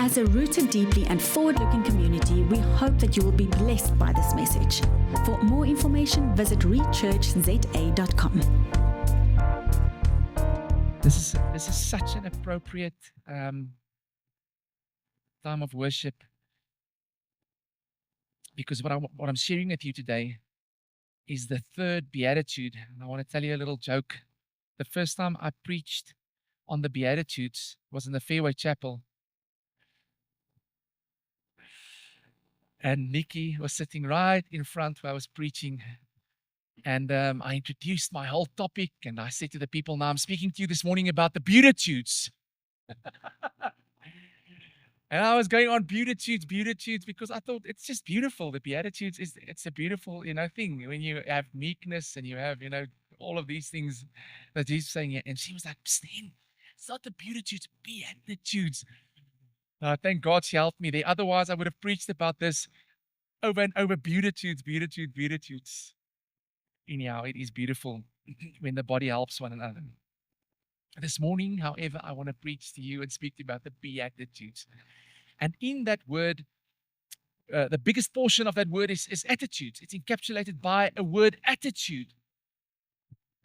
As a rooted deeply and forward-looking community, we hope that you will be blessed by this message. For more information, visit rechurchza.com. This is such an appropriate time of worship, because what I'm sharing with you today is the third beatitude. And I want to tell you a little joke. The first time I preached on the Beatitudes was in the Fairway Chapel. And Nikki was sitting right in front where I was preaching. And I introduced my whole topic, and I said to the people, now I'm speaking to you this morning about the Beatitudes. And I was going on Beatitudes, because I thought it's just beautiful. The Beatitudes, it's a beautiful, thing. When you have meekness and you have, all of these things that he's saying here. And she was like, Stan, it's not the Beatitudes, Beatitudes. Thank God she helped me there. Otherwise, I would have preached about this over and over. Beatitudes. Anyhow, it is beautiful when the body helps one another. This morning, however, I want to preach to you and speak to you about the Beatitudes. And in that word, the biggest portion of that word is attitudes. It's encapsulated by a word, attitude.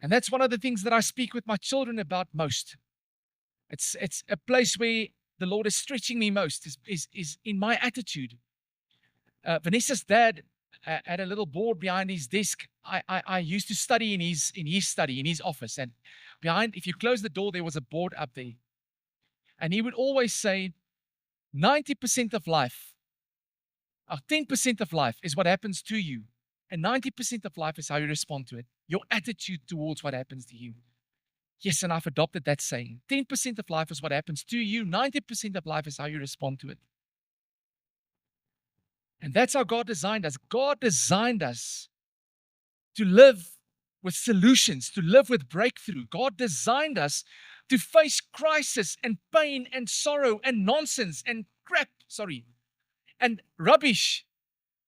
And that's one of the things that I speak with my children about most. It's a place where the Lord is stretching me most, is in my attitude. Vanessa's dad had a little board behind his desk. I used to study in his office. And behind, if you close the door, there was a board up there. And he would always say, 90% of life, or 10% of life is what happens to you. And 90% of life is how you respond to it. Your attitude towards what happens to you. Yes, and I've adopted that saying. 10% of life is what happens to you. 90% of life is how you respond to it. And that's how God designed us. God designed us to live with solutions, to live with breakthrough. God designed us to face crisis and pain and sorrow and nonsense and crap, and rubbish.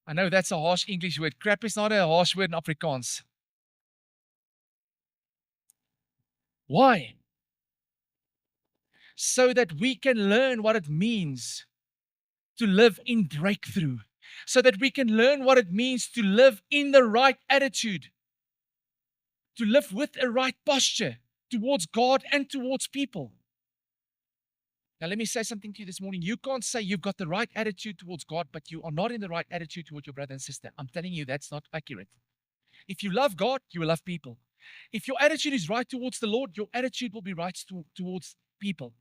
I know that's a harsh English word. Crap is not a harsh word in Afrikaans. Why? So that we can learn what it means to live in breakthrough. So that we can learn what it means to live in the right attitude. To live with a right posture towards God and towards people. Now, let me say something to you this morning. You can't say you've got the right attitude towards God, but you are not in the right attitude towards your brother and sister. I'm telling you, that's not accurate. If you love God, you will love people. If your attitude is right towards the Lord, your attitude will be right towards people.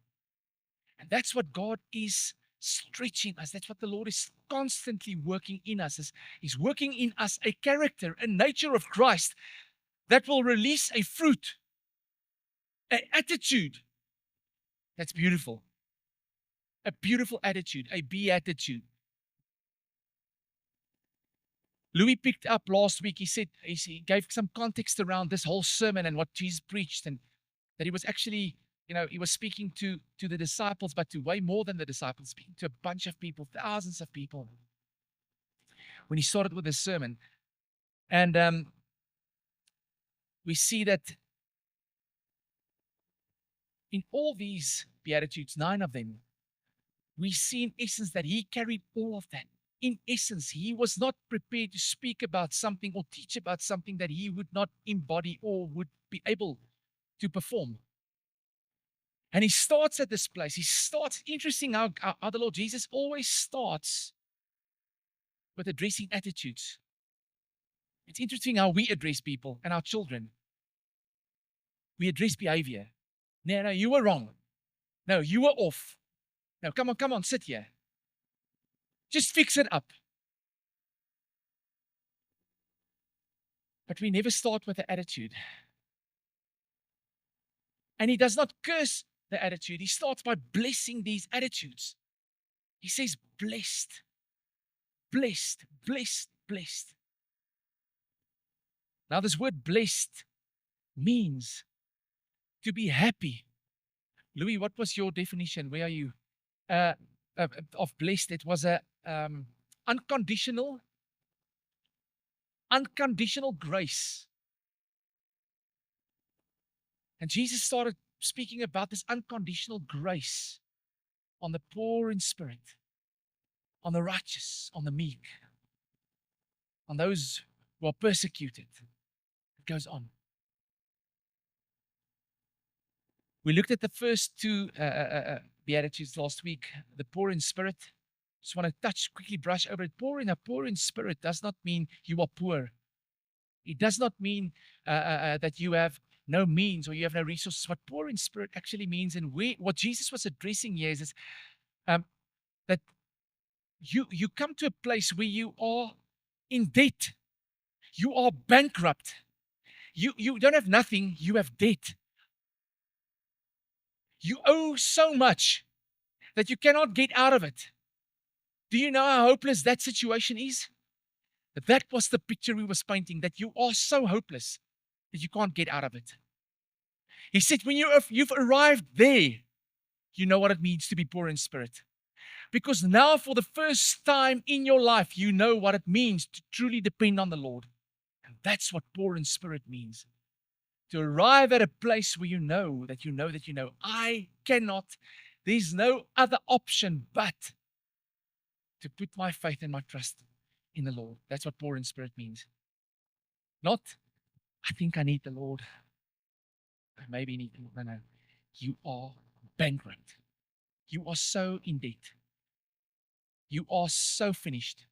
And that's what God is stretching us. That's what the Lord is constantly working in us. He's working in us a character, a nature of Christ that will release a fruit, an attitude that's beautiful. A beautiful attitude, a beatitude. Louis picked up last week. He gave some context around this whole sermon and what Jesus preached, and that he was actually, he was speaking to the disciples, but to way more than the disciples, speaking to a bunch of people, thousands of people, when he started with his sermon. And we see that in all these beatitudes, 9 of them, we see in essence that he carried all of that. In essence, he was not prepared to speak about something or teach about something that he would not embody or would be able to perform. And he starts at this place. Interesting how the Lord Jesus always starts with addressing attitudes. It's interesting how we address people and our children. We address behavior. No, you were wrong. No, you were off. No, come on, sit here. Just fix it up. But we never start with the attitude. And he does not curse the attitude. He starts by blessing these attitudes. He says, blessed, blessed, blessed, blessed. Now, this word blessed means to be happy. Louis, what was your definition? Where are you? Of blessed. It was a unconditional grace. And Jesus started speaking about this unconditional grace on the poor in spirit, on the righteous, on the meek, on those who are persecuted. It goes on. We looked at the first two Beatitudes last week, the poor in spirit. Just want to quickly brush over it. Poor in spirit does not mean you are poor. It does not mean that you have no means or you have no resources. What poor in spirit actually means, and what Jesus was addressing here is that you come to a place where you are in debt. You are bankrupt. You don't have nothing, you have debt. You owe so much that you cannot get out of it. Do you know how hopeless that situation is? That was the picture he was painting, that you are so hopeless that you can't get out of it. He said, when you've arrived there, you know what it means to be poor in spirit. Because now for the first time in your life, you know what it means to truly depend on the Lord. And that's what poor in spirit means. To arrive at a place where you know, I cannot, there's no other option but to put my faith and my trust in the Lord. That's what poor in spirit means. Not, I think I need the Lord. I maybe need the Lord. No. You are bankrupt. You are so in debt. You are so finished.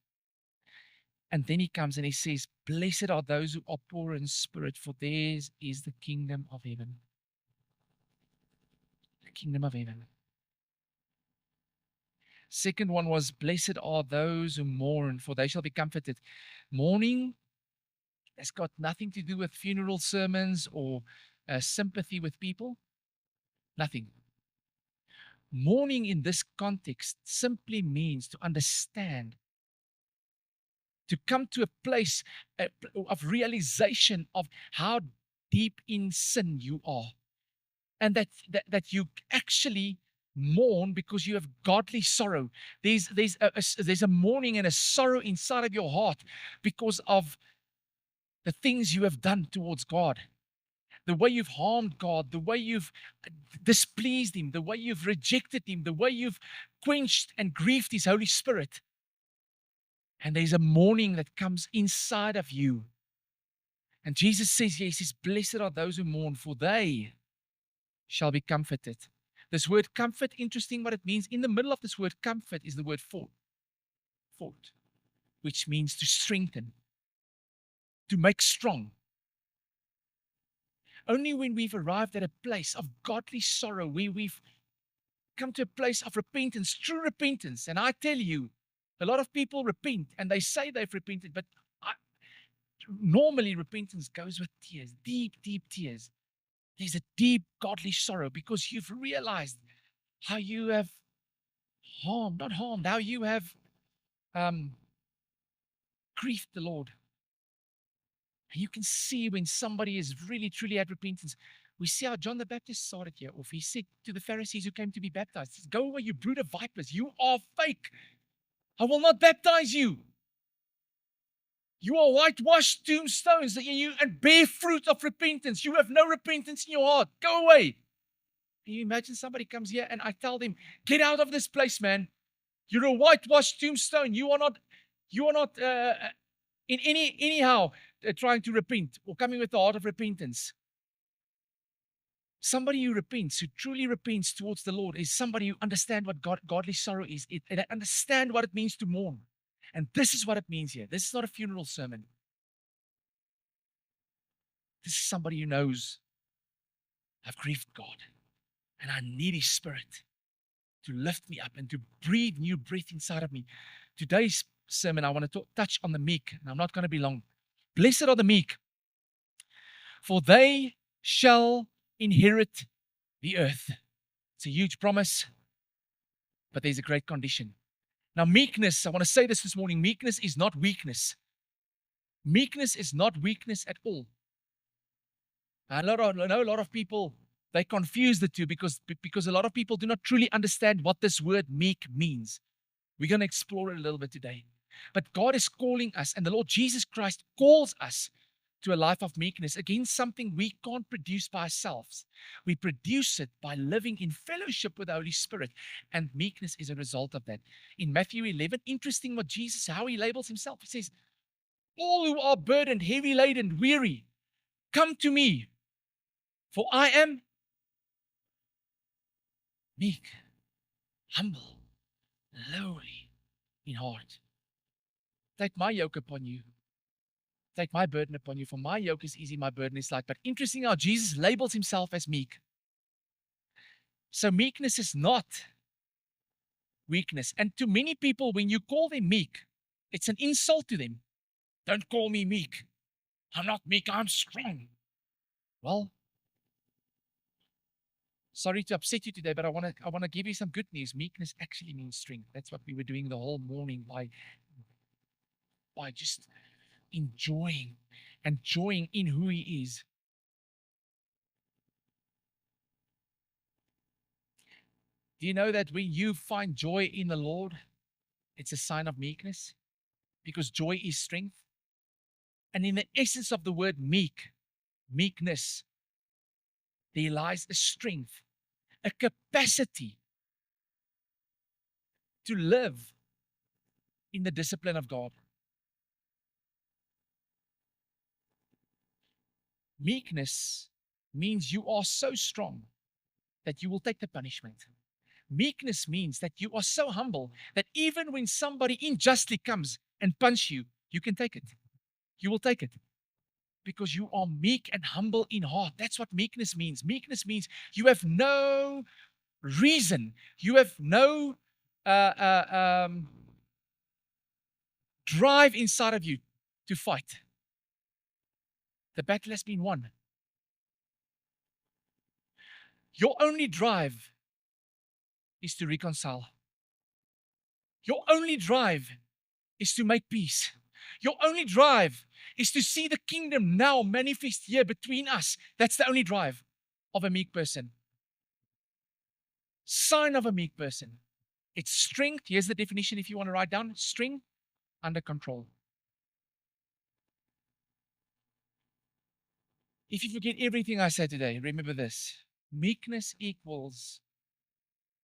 And then he comes and he says, blessed are those who are poor in spirit, for theirs is the kingdom of heaven. The kingdom of heaven. Second one was, blessed are those who mourn, for they shall be comforted. Mourning has got nothing to do with funeral sermons or sympathy with people. Nothing. Mourning in this context simply means to understand, to come to a place of realization of how deep in sin you are. And that you actually mourn because you have godly sorrow. There's a mourning and a sorrow inside of your heart because of the things you have done towards God. The way you've harmed God, the way you've displeased Him, the way you've rejected Him, the way you've quenched and grieved His Holy Spirit. And there's a mourning that comes inside of you. And Jesus says, yes, He says, blessed are those who mourn, for they shall be comforted. This word comfort, interesting what it means. In the middle of this word comfort is the word fort, which means to strengthen, to make strong. Only when we've arrived at a place of godly sorrow, where we've come to a place of repentance, true repentance. And I tell you, a lot of people repent and they say they've repented, but normally repentance goes with tears, deep, deep tears. There's a deep godly sorrow because you've realized how you have how you have grieved the Lord. And you can see when somebody is really, truly at repentance. We see how John the Baptist started here off. He said to the Pharisees who came to be baptized, go away, you brood of vipers. You are fake. I will not baptize you. You are whitewashed tombstones and bear fruit of repentance. You have no repentance in your heart. Go away. Can you imagine somebody comes here and I tell them, get out of this place, man. You're a whitewashed tombstone. You are not in anyhow trying to repent or coming with the heart of repentance. Somebody who repents, who truly repents towards the Lord, is somebody who understands what godly sorrow is. They understand what it means to mourn. And this is what it means here. This is not a funeral sermon. This is somebody who knows, I've grieved God and I need His Spirit to lift me up and to breathe new breath inside of me. Today's sermon, I want to touch on the meek, and I'm not going to be long. Blessed are the meek, for they shall inherit the earth. It's a huge promise, but there's a great condition. Now, meekness, I want to say this morning, meekness is not weakness. Meekness is not weakness at all. I know a lot of people, they confuse the two because a lot of people do not truly understand what this word meek means. We're going to explore it a little bit today. But God is calling us, and the Lord Jesus Christ calls us to a life of meekness, again, something we can't produce by ourselves. We produce it by living in fellowship with the Holy Spirit, and meekness is a result of that. In Matthew 11, interesting what Jesus, how he labels himself. He says, all who are burdened, heavy laden, weary, come to me, for I am meek, humble, lowly in heart. Take my yoke upon you. Take my burden upon you, for my yoke is easy, my burden is light. But interesting how Jesus labels himself as meek. So meekness is not weakness. And to many people, when you call them meek, it's an insult to them. Don't call me meek. I'm not meek, I'm strong. Well, sorry to upset you today, but I want to give you some good news. Meekness actually means strength. That's what we were doing the whole morning by just enjoying in who he is. Do you know that when you find joy in the Lord, it's a sign of meekness? Because joy is strength. And in the essence of the word meekness, there lies a strength, a capacity to live in the discipline of God. Meekness means you are so strong that you will take the punishment. Meekness means that you are so humble that even when somebody unjustly comes and punch you, you can take it. You will take it because you are meek and humble in heart. That's what meekness means. Meekness means you have no reason, you have no drive inside of you to fight. The battle has been won. Your only drive is to reconcile. Your only drive is to make peace. Your only drive is to see the kingdom now manifest here between us. That's the only drive of a meek person. Sign of a meek person. It's strength. Here's the definition if you want to write down. Strength under control. If you forget everything I said today, remember this. Meekness equals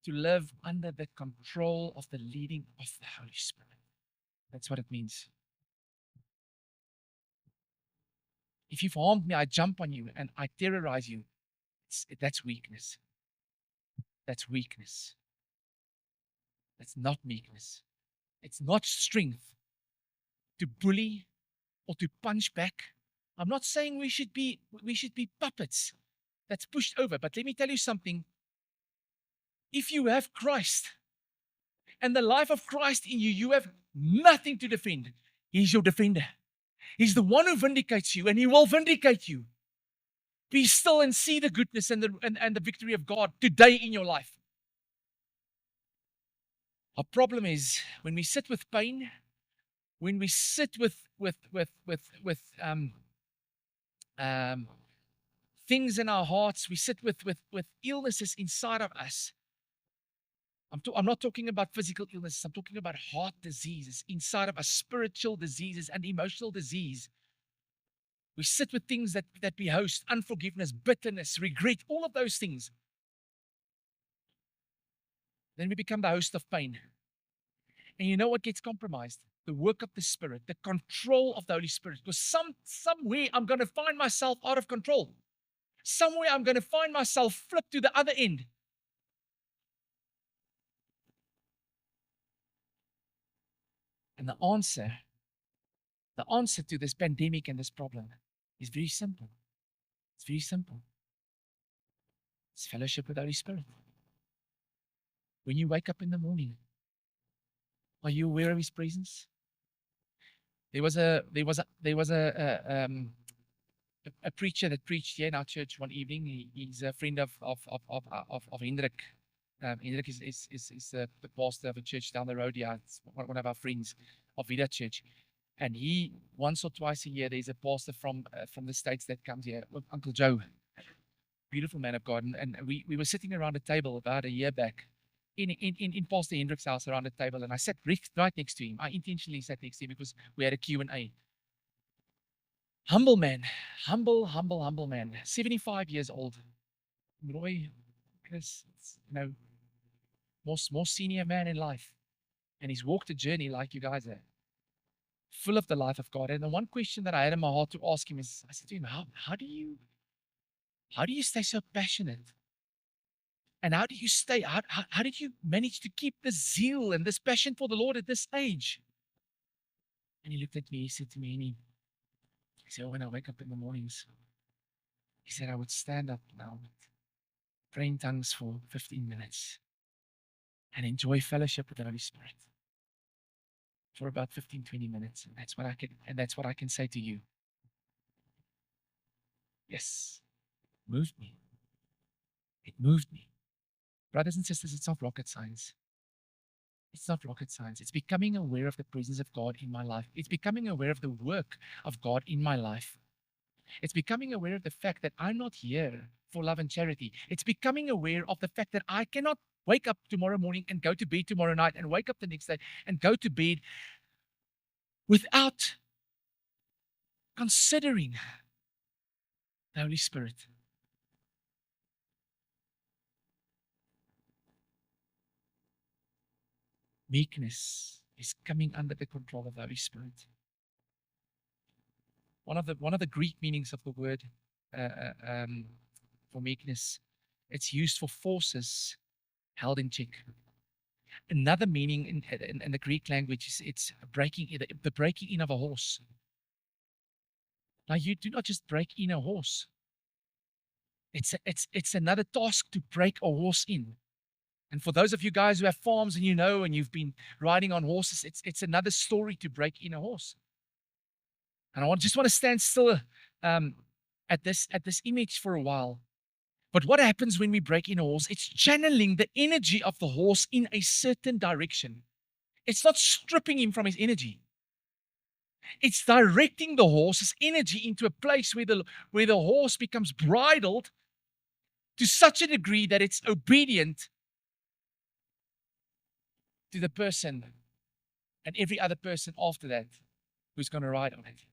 to live under the control of the leading of the Holy Spirit. That's what it means. If you've harmed me, I jump on you and I terrorize you. That's weakness. That's weakness. That's not meekness. It's not strength to bully or to punch back. I'm not saying we should be puppets that's pushed over. But let me tell you something. If you have Christ and the life of Christ in you, you have nothing to defend. He's your defender. He's the one who vindicates you, and he will vindicate you. Be still and see the goodness and the victory of God today in your life. Our problem is when we sit with pain, when we sit with things in our hearts, we sit with illnesses inside of us. I'm not talking about physical illnesses. I'm talking about heart diseases inside of us, spiritual diseases and emotional disease. We sit with things that we host, unforgiveness, bitterness, regret, all of those things. Then we become the host of pain. And you know what gets compromised? The work of the Spirit, the control of the Holy Spirit. Because somewhere I'm going to find myself out of control. Somewhere I'm going to find myself flipped to the other end. And the answer to this pandemic and this problem is very simple. It's very simple. It's fellowship with the Holy Spirit. When you wake up in the morning, are you aware of His presence? There was a preacher that preached here in our church one evening. He's a friend of Hendrik. Hendrik is the pastor of a church down the road here. It's one of our friends of Vida Church. And he, once or twice a year, there's a pastor from the States that comes here, Uncle Joe. Beautiful man of God. And we were sitting around a table about a year back in Pastor Hendrik's house around the table. And I sat right next to him. I intentionally sat next to him because we had a Q&A. Humble man, humble man, 75 years old. Roy is, more senior man in life. And he's walked a journey like you guys have, full of the life of God. And the one question that I had in my heart to ask him is, I said to him, how do you stay so passionate? And how do you stay, how did you manage to keep this zeal and this passion for the Lord at this age? And he looked at me, he said to me, and he said, when I wake up in the mornings, he said, I would stand up now, pray in tongues for 15 minutes and enjoy fellowship with the Holy Spirit for about 15, 20 minutes. And that's what I can say to you. Yes, moved me. It moved me. Brothers and sisters, it's not rocket science. It's not rocket science. It's becoming aware of the presence of God in my life. It's becoming aware of the work of God in my life. It's becoming aware of the fact that I'm not here for love and charity. It's becoming aware of the fact that I cannot wake up tomorrow morning and go to bed tomorrow night and wake up the next day and go to bed without considering the Holy Spirit. Meekness is coming under the control of the Holy Spirit. One of the Greek meanings of the word for meekness, it's used for forces held in check. Another meaning in the Greek language is it's the breaking in of a horse. Now you do not just break in a horse. It's another task to break a horse in. And for those of you guys who have farms and and you've been riding on horses, it's another story to break in a horse. And I just want to stand still at this image for a while. But what happens when we break in a horse? It's channeling the energy of the horse in a certain direction. It's not stripping him from his energy. It's directing the horse's energy into a place where the horse becomes bridled to such a degree that it's obedient to the person and every other person after that who's going to ride on it.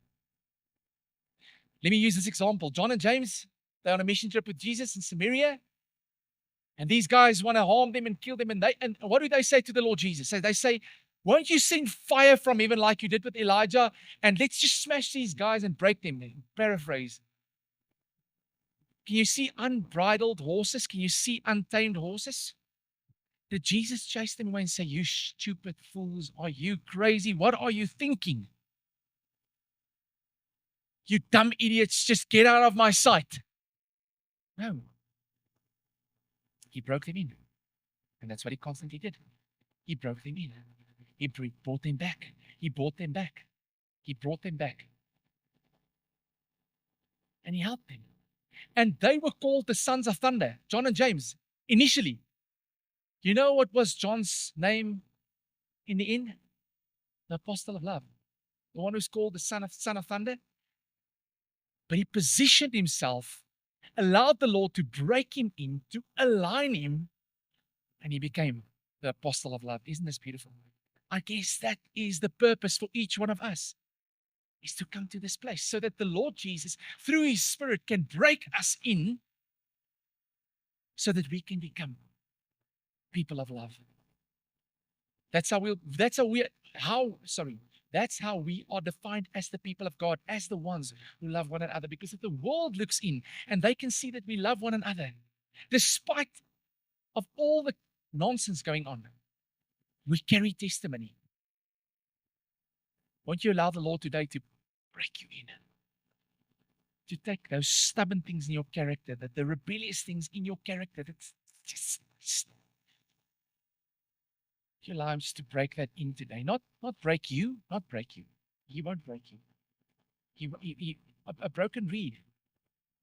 Let me use this example. John and James, they're on a mission trip with Jesus in Samaria. And these guys want to harm them and kill them. And what do they say to the Lord Jesus? They say, won't you send fire from heaven like you did with Elijah? And let's just smash these guys and break them. Paraphrase. Can you see unbridled horses? Can you see untamed horses? Did Jesus chase them away and say, you stupid fools, are you crazy? What are you thinking? You dumb idiots, just get out of my sight. No. He broke them in. And that's what he constantly did. He broke them in. He brought them back. He brought them back. He brought them back. And he helped them. And they were called the sons of thunder, John and James, initially. You know what was John's name in the end? The apostle of love. The one who's called the son of thunder. But he positioned himself, allowed the Lord to break him in, to align him, and he became the apostle of love. Isn't this beautiful? I guess that is the purpose for each one of us, is to come to this place so that the Lord Jesus, through his Spirit, can break us in so that we can become people of love. That's how we are defined as the people of God, as the ones who love one another. Because if the world looks in and they can see that we love one another, despite of all the nonsense going on, we carry testimony. Won't you allow the Lord today to break you in? To take those stubborn things in your character, the rebellious things in your character, that's just you allow him just to break that in today. Not break you. He won't break you. A broken reed,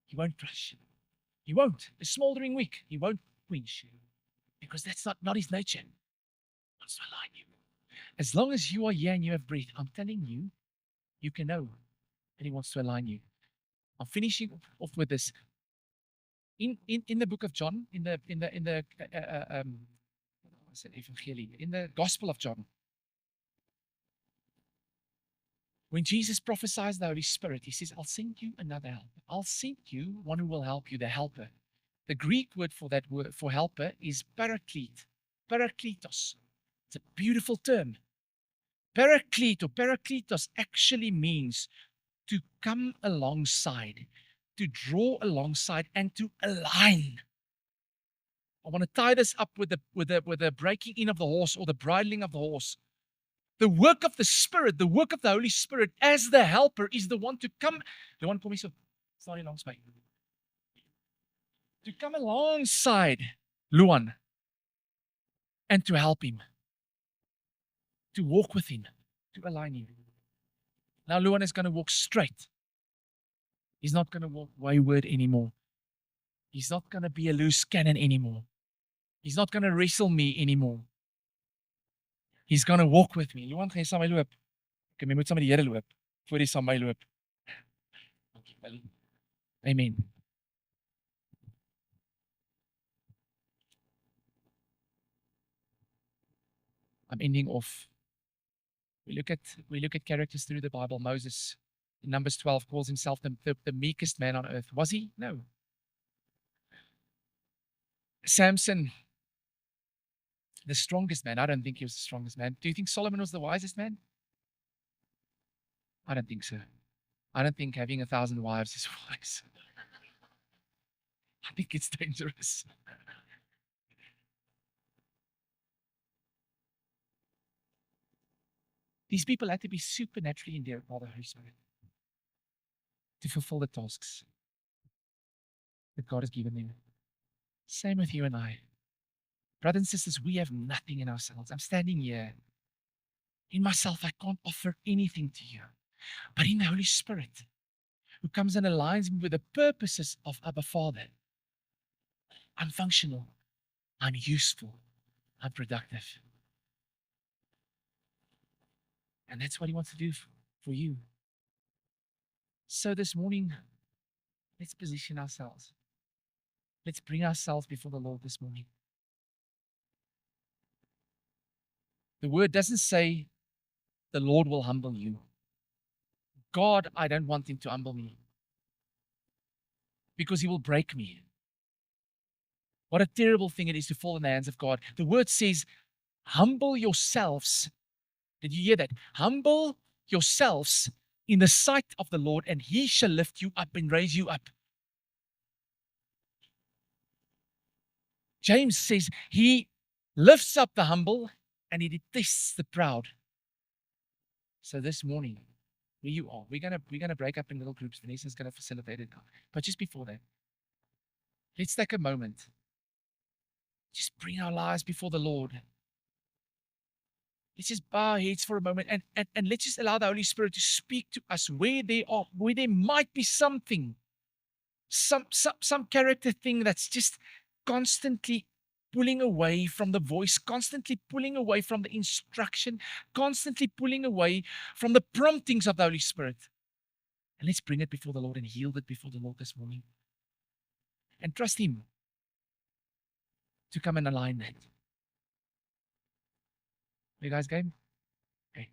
he won't crush. He won't. A smoldering wick, he won't quench. Because that's not his nature. He wants to align you. As long as you are here and you have breath, I'm telling you, you can know that he wants to align you. I'm finishing off with this. In the book of John, in the Evangelie, in the Gospel of John, When Jesus prophesies the Holy Spirit, he says, I'll send you another helper. I'll send you one who will help you, the helper. The Greek word for that word for helper is paraclete, parakletos. It's a beautiful term. Paraclete or parakletos actually means to come alongside, to draw alongside, and to align. I want to tie this up with the breaking in of the horse or the bridling of the horse. The work of the Spirit, the work of the Holy Spirit as the helper is the one to come. The one kom hier so. Sorry, langs my. To come alongside Luan and to help him, to walk with him, to align him. Now Luan is going to walk straight. He's not going to walk wayward anymore. He's not going to be a loose cannon anymore. He's not going to wrestle me anymore. He's going to walk with me. Luan, gaan jy saam met my loop? Ek moet saam met die Here loop voor jy saam met my loop. Amen. I'm ending off. We look at characters through the Bible. Moses in Numbers 12 calls himself the meekest man on earth. Was he? No. Samson, the strongest man. I don't think he was the strongest man. Do you think Solomon was the wisest man? I don't think so. I don't think having 1,000 wives is wise. I think it's dangerous. These people had to be supernaturally endeared by the Holy Spirit to fulfill the tasks that God has given them. Same with you and I. Brothers and sisters, we have nothing in ourselves. I'm standing here. In myself, I can't offer anything to you. But in the Holy Spirit, who comes and aligns me with the purposes of Abba Father, I'm functional. I'm useful. I'm productive. And that's what he wants to do for you. So this morning, let's position ourselves. Let's bring ourselves before the Lord this morning. The word doesn't say the Lord will humble you. God, I don't want him to humble me because he will break me. What a terrible thing it is to fall in the hands of God. The word says, humble yourselves. Did you hear that? Humble yourselves in the sight of the Lord, and he shall lift you up and raise you up. James says he lifts up the humble and he detests the proud. So this morning, where you are, we're gonna break up in little groups. Vanessa's gonna facilitate it now. But just before that, let's take a moment. Just bring our lives before the Lord. Let's just bow our heads for a moment and let's just allow the Holy Spirit to speak to us where there might be something, some character thing that's just constantly pulling away from the voice, constantly pulling away from the instruction, constantly pulling away from the promptings of the Holy Spirit. And let's bring it before the Lord and yield it before the Lord this morning. And trust him to come and align that. You guys game? Okay.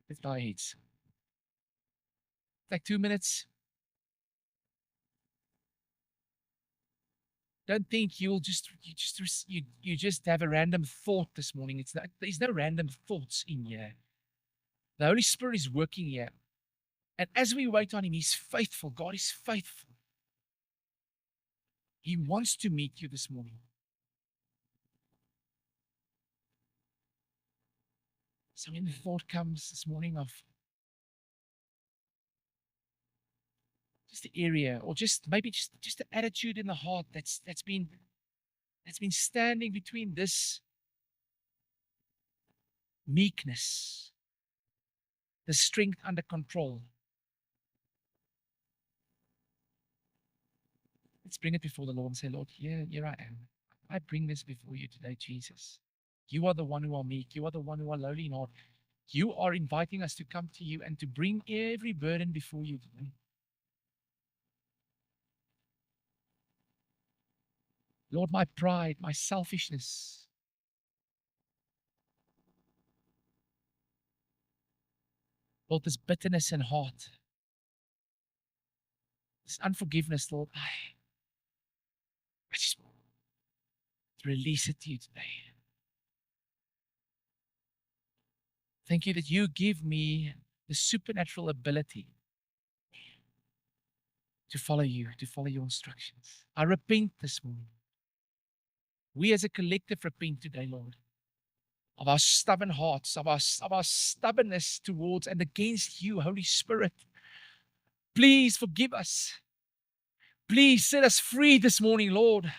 Let's bow our heads. Take 2 minutes. Don't think you just have a random thought this morning. There's no random thoughts in here. The Holy Spirit is working here. And as we wait on him, he's faithful. God is faithful. He wants to meet you this morning. So when the thought comes this morning of just the area, or maybe just the attitude in the heart that's been standing between this meekness, the strength under control. Let's bring it before the Lord and say, Lord, here I am. I bring this before you today, Jesus. You are the one who are meek. You are the one who are lowly in heart. You are inviting us to come to you and to bring every burden before you today. Lord, my pride, my selfishness, Lord, this bitterness in heart, this unforgiveness, Lord, I just release it to you today. Thank you that you give me the supernatural ability to follow you, to follow your instructions. I repent this morning. We as a collective repent today, Lord, of our stubborn hearts, of our stubbornness towards and against you, Holy Spirit. Please forgive us. Please set us free this morning, Lord.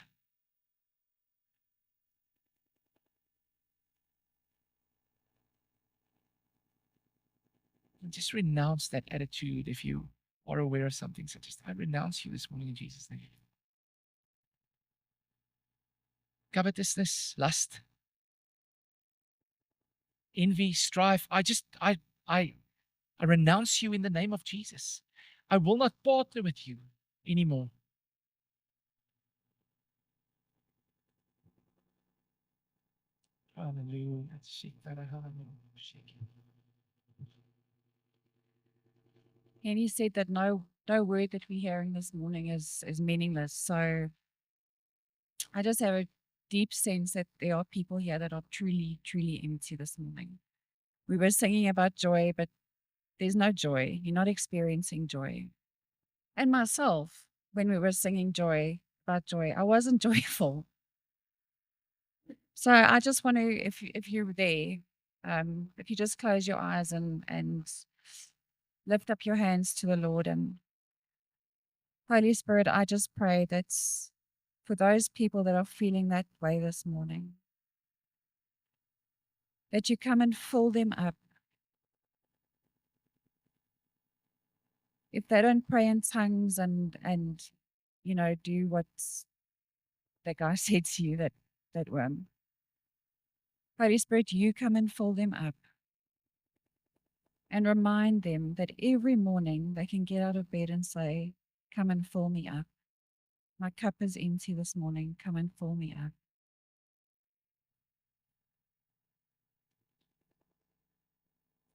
And just renounce that attitude if you are aware of something such as I renounce you this morning in Jesus' name. Covetousness, lust, envy, strife. I renounce you in the name of Jesus. I will not partner with you anymore. Hallelujah. And he said that no word that we're hearing this morning is meaningless. So I just have a deep sense that there are people here that are truly, truly empty this morning. We were singing about joy, but there's no joy. You're not experiencing joy. And myself, when we were singing about joy, I wasn't joyful. So I just want to, if you're there, if you just close your eyes and lift up your hands to the Lord, and Holy Spirit, I just pray that for those people that are feeling that way this morning, that you come and fill them up. If they don't pray in tongues and do what that guy said to you, that worm, Holy Spirit, you come and fill them up and remind them that every morning they can get out of bed and say, come and fill me up. My cup is empty this morning. Come and fill me up.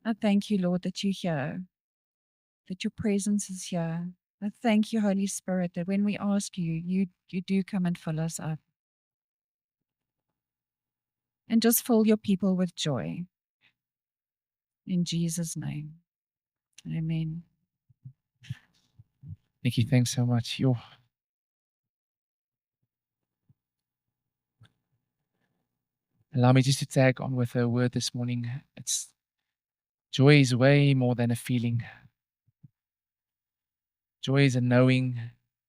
I thank you, Lord, that you're here, that your presence is here. I thank you, Holy Spirit, that when we ask you, you do come and fill us up. And just fill your people with joy. In Jesus' name. Amen. Nikki, thanks so much. Allow me just to tag on with a word this morning. Joy is way more than a feeling. Joy is a knowing.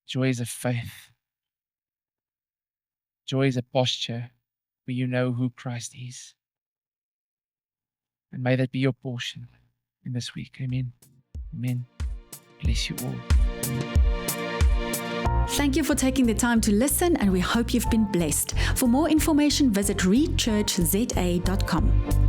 Joy is a faith. Joy is a posture where you know who Christ is. And may that be your portion in this week. Amen. Amen. Bless you all. Thank you for taking the time to listen, and we hope you've been blessed. For more information, visit reachurchza.com.